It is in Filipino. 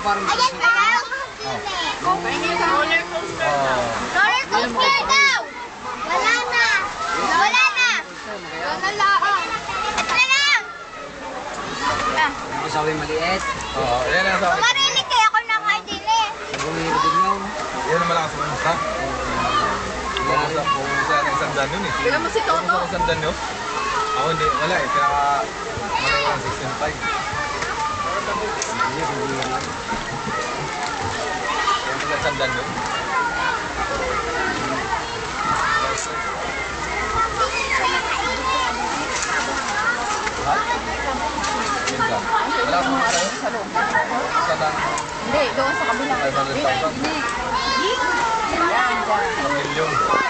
parang... Ayan daw. Roller coaster na. Roller coaster daw. Wala na. Wala na. Wala lang. Wala lang. Ang kasawin maliit. Oo, yan ang sabi. Marinig kaya ako na kayo din eh. Bumiro din yun. Yan ang malakas ng musa. Pusa ng isang dan yun eh. Tignan mo si Toto. Pusa ng isang dan yun. Ako hindi, wala eh. Pinaka... Malay ko ng 16.5. Yan ang isang dan yun. Ha? Yun lang. Wala akong sa'yo. Isa lang. Hindi, doon sa kabila. 500,000. Hindi. Yan, dyan. 1 milyon.